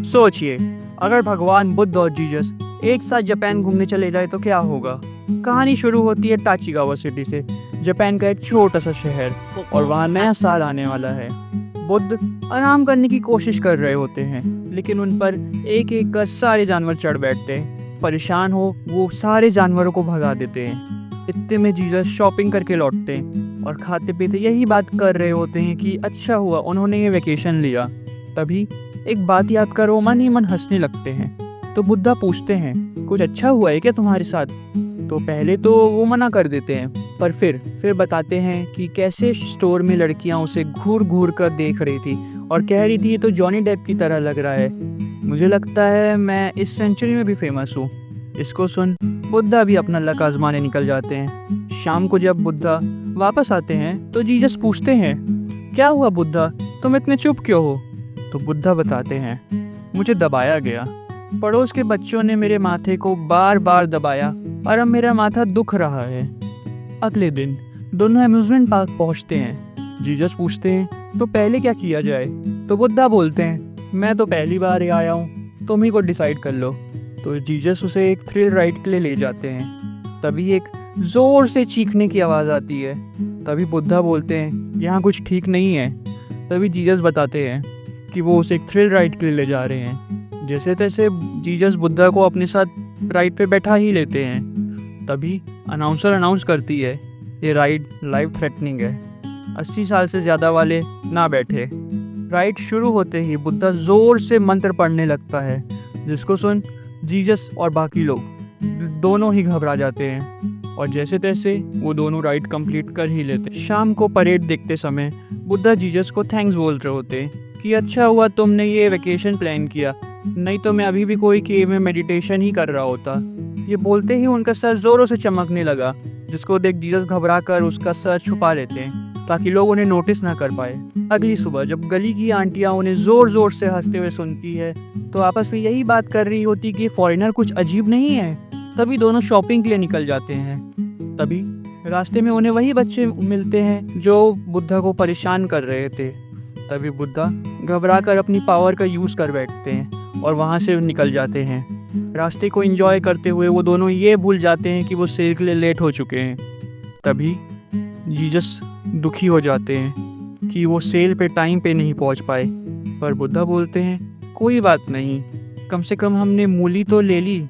सोचिए, अगर भगवान बुद्ध और जीसस एक साथ जापान घूमने चले जाए तो क्या होगा। कहानी शुरू होती है टाचिगावा सिटी से, जापान का एक छोटा सा शहर, और वहाँ नया साल आने वाला है। बुद्ध आराम करने की कोशिश कर रहे होते हैं, लेकिन उन पर एक एक कर सारे जानवर चढ़ बैठते हैं। परेशान हो वो सारे जानवरों को भगा देते हैं। इतने में जीसस शॉपिंग करके लौटते हैं और खाते पीते यही बात कर रहे होते हैं कि अच्छा हुआ उन्होंने ये वेकेशन लिया। तभी एक बात याद कर वो मन ही मन हंसने लगते हैं। तो बुद्धा पूछते हैं, कुछ अच्छा हुआ है क्या तुम्हारे साथ? तो पहले तो वो मना कर देते हैं, पर फिर बताते हैं कि कैसे स्टोर में लड़कियां उसे घूर घूर कर देख रही थी और कह रही थी ये तो जॉनी डेप की तरह लग रहा है, मुझे लगता है मैं इस सेंचुरी में भी फेमस हूँ। इसको सुन बुद्धा भी अपना लक आजमाने निकल जाते हैं। शाम को जब बुद्धा वापस आते हैं तो जीसस पूछते हैं, क्या हुआ बुद्धा, तुम इतने चुप क्यों हो? तो बुद्धा बताते हैं, मुझे दबाया गया, पड़ोस के बच्चों ने मेरे माथे को बार बार दबाया और अब मेरा माथा दुख रहा है। अगले दिन दोनों अम्यूजमेंट पार्क पहुंचते हैं। जीसस पूछते हैं, तो पहले क्या किया जाए? तो बुद्धा बोलते हैं, मैं तो पहली बार ही आया हूँ, तुम ही को डिसाइड कर लो। तो जीसस उसे एक थ्रिल राइड के लिए ले जाते हैं। तभी एक जोर से चीखने की आवाज़ आती है। तभी बुद्धा बोलते हैं, यहाँ कुछ ठीक नहीं है। तभी जीसस बताते हैं कि वो उसे एक थ्रिल राइड के लिए ले जा रहे हैं। जैसे तैसे जीसस बुद्धा को अपने साथ राइड पे बैठा ही लेते हैं। तभी अनाउंसर अनाउंस करती है, ये राइड लाइफ थ्रेटनिंग है, 80 साल से ज़्यादा वाले ना बैठे। राइड शुरू होते ही बुद्धा ज़ोर से मंत्र पढ़ने लगता है, जिसको सुन जीसस और बाकी लोग दोनों ही घबरा जाते हैं और जैसे तैसे वो दोनों राइड कंप्लीट कर ही लेते। शाम को परेड देखते समय बुद्धा जीसस को थैंक्स बोल रहे होते कि अच्छा हुआ तुमने ये वेकेशन प्लान किया, नहीं तो मैं अभी भी कोई केव में मेडिटेशन ही कर रहा होता। ये बोलते ही उनका सर जोरों से चमकने लगा, जिसको देख जीसस घबरा कर उसका सर छुपा लेते हैं ताकि लोग उन्हें नोटिस ना कर पाए। अगली सुबह जब गली की आंटियां उन्हें जोर जोर से हंसते हुए सुनती है तो आपस में यही बात कर रही होती कि फॉरेनर कुछ अजीब नहीं है। तभी दोनों शॉपिंग के लिए निकल जाते हैं। तभी रास्ते में उन्हें वही बच्चे मिलते हैं जो बुद्धा को परेशान कर रहे थे। तभी बुद्धा घबरा कर अपनी पावर का यूज़ कर बैठते हैं और वहाँ से निकल जाते हैं। रास्ते को एंजॉय करते हुए वो दोनों ये भूल जाते हैं कि वो सेल के लिए लेट हो चुके हैं। तभी जीसस दुखी हो जाते हैं कि वो सेल पे टाइम पे नहीं पहुंच पाए, पर बुद्धा बोलते हैं कोई बात नहीं, कम से कम हमने मूली तो ले ली।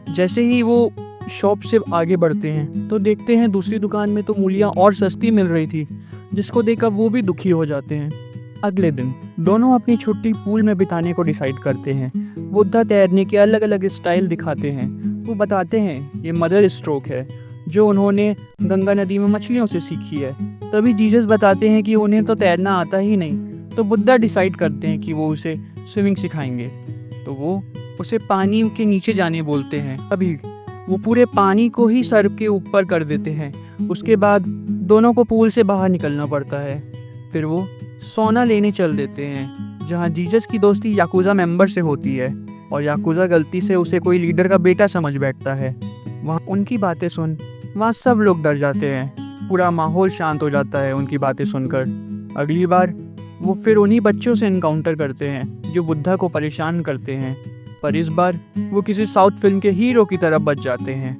जैसे ही वो शॉप से आगे बढ़ते हैं तो देखते हैं दूसरी दुकान में तो मूलियाँ और सस्ती मिल रही थी, जिसको देखकर वो भी दुखी हो जाते हैं। अगले दिन दोनों अपनी छुट्टी पूल में बिताने को डिसाइड करते हैं। बुद्धा तैरने के अलग अलग स्टाइल दिखाते हैं। वो बताते हैं ये मदर स्ट्रोक है जो उन्होंने गंगा नदी में मछलियों से सीखी है। तभी जीसस बताते हैं कि उन्हें तो तैरना आता ही नहीं, तो बुद्धा डिसाइड करते हैं कि वो उसे स्विमिंग सिखाएंगे। तो वो उसे पानी के नीचे जाने बोलते हैं। तभी वो पूरे पानी को ही सर के ऊपर कर देते हैं। उसके बाद दोनों को पूल से बाहर निकलना पड़ता है। फिर वो सोना लेने चल देते हैं, जहाँ जीसस की दोस्ती याकुजा मेंबर से होती है और याकुजा गलती से उसे कोई लीडर का बेटा समझ बैठता है। वहाँ उनकी बातें सुन वहाँ सब लोग डर जाते हैं। पूरा माहौल शांत हो जाता है उनकी बातें सुनकर। अगली बार वो फिर उन्हीं बच्चों से इनकाउंटर करते हैं जो बुद्धा को परेशान करते हैं, पर इस बार वो किसी साउथ फिल्म के हीरो की तरह बच जाते हैं।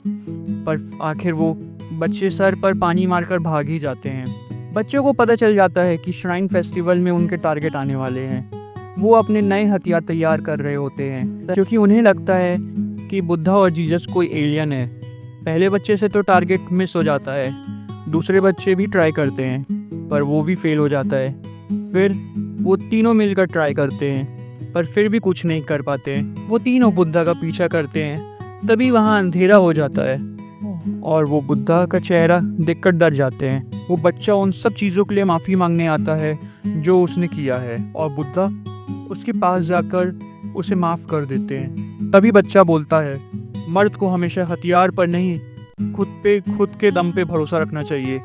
पर आखिर वो बच्चे सर पर पानी मारकर भाग ही जाते हैं। बच्चों को पता चल जाता है कि श्राइन फेस्टिवल में उनके टारगेट आने वाले हैं। वो अपने नए हथियार तैयार कर रहे होते हैं क्योंकि उन्हें लगता है कि बुद्धा और जीसस कोई एलियन है। पहले बच्चे से तो टारगेट मिस हो जाता है, दूसरे बच्चे भी ट्राई करते हैं पर वो भी फेल हो जाता है। फिर वो तीनों मिलकर ट्राई करते हैं पर फिर भी कुछ नहीं कर पाते। वो तीनों बुद्धा का पीछा करते हैं। तभी वहाँ अंधेरा हो जाता है और वो बुद्धा का चेहरा देखकर डर जाते हैं। वो बच्चा उन सब चीज़ों के लिए माफ़ी मांगने आता है जो उसने किया है और बुद्धा उसके पास जाकर उसे माफ़ कर देते हैं। तभी बच्चा बोलता है, मर्द को हमेशा हथियार पर नहीं खुद के दम पे भरोसा रखना चाहिए।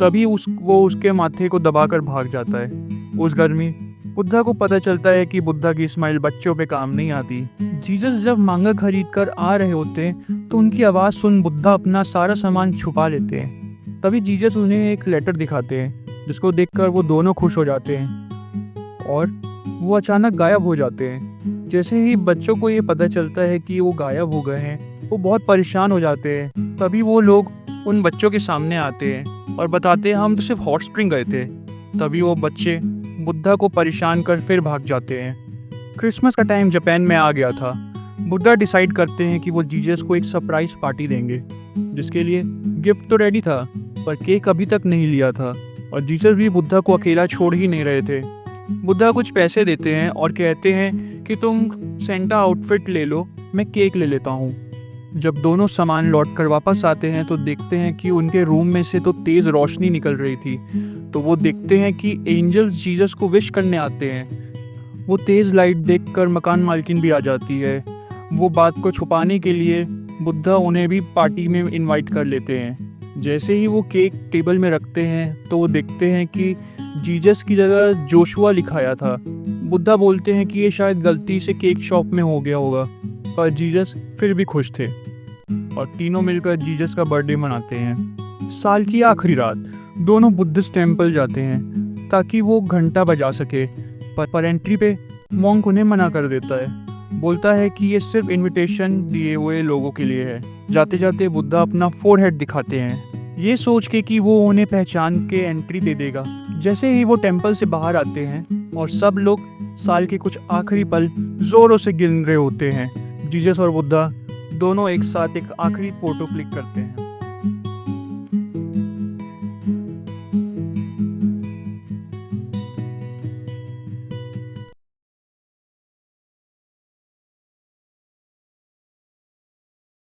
तभी वो उसके माथे को दबाकर भाग जाता है। उस घर में बुद्धा को पता चलता है कि बुद्धा की स्माइल बच्चों पे काम नहीं आती। जीसस जब मांगा खरीद कर आ रहे होते हैं तो उनकी आवाज़ सुन बुद्धा अपना सारा सामान छुपा लेते हैं। तभी जीसस उन्हें एक लेटर दिखाते हैं, जिसको देखकर वो दोनों खुश हो जाते हैं और वो अचानक गायब हो जाते हैं। जैसे ही बच्चों को ये पता चलता है कि वो गायब हो गए हैं, वो बहुत परेशान हो जाते हैं। तभी वो लोग उन बच्चों के सामने आते हैं और बताते हैं हम तो सिर्फ हॉट स्प्रिंग गए थे। तभी वो बच्चे बुद्धा को परेशान कर फिर भाग जाते हैं। क्रिसमस का टाइम जापान में आ गया था। बुद्धा डिसाइड करते हैं कि वो जीसस को एक सरप्राइज पार्टी देंगे, जिसके लिए गिफ्ट तो रेडी था पर केक अभी तक नहीं लिया था और जीसस भी बुद्धा को अकेला छोड़ ही नहीं रहे थे। बुद्धा कुछ पैसे देते हैं और कहते हैं कि तुम सेंटा आउटफिट ले लो, मैं केक ले लेता हूँ। जब दोनों सामान लौट कर वापस आते हैं तो देखते हैं कि उनके रूम में से तो तेज़ रोशनी निकल रही थी। तो वो देखते हैं कि एंजल्स जीसस को विश करने आते हैं। वो तेज़ लाइट देखकर मकान मालकिन भी आ जाती है। वो बात को छुपाने के लिए बुद्धा उन्हें भी पार्टी में इनवाइट कर लेते हैं। जैसे ही वो केक टेबल में रखते हैं तो वो देखते हैं कि जीसस की जगह जोशुआ लिखाया था। बुद्धा बोलते हैं कि ये शायद गलती से केक शॉप में हो गया होगा, पर जीसस फिर भी खुश थे और तीनों मिलकर जीसस का बर्थडे मनाते हैं। साल की आखिरी रात दोनों बुद्धिस्ट टेम्पल जाते हैं ताकि वो घंटा बजा सके, पर एंट्री पे मॉन्क उन्हें मना कर देता है। बोलता है कि ये सिर्फ इनविटेशन दिए हुए लोगों के लिए है। जाते जाते बुद्धा अपना फोरहेड दिखाते हैं, ये सोच के कि वो उन्हें पहचान के एंट्री दे देगा। जैसे ही वो टेम्पल से बाहर आते हैं और सब लोग साल के कुछ आखिरी पल जोरों से गिन रहे होते हैं, जीसस और बुद्धा दोनों एक साथ एक आखिरी फोटो क्लिक करते हैं।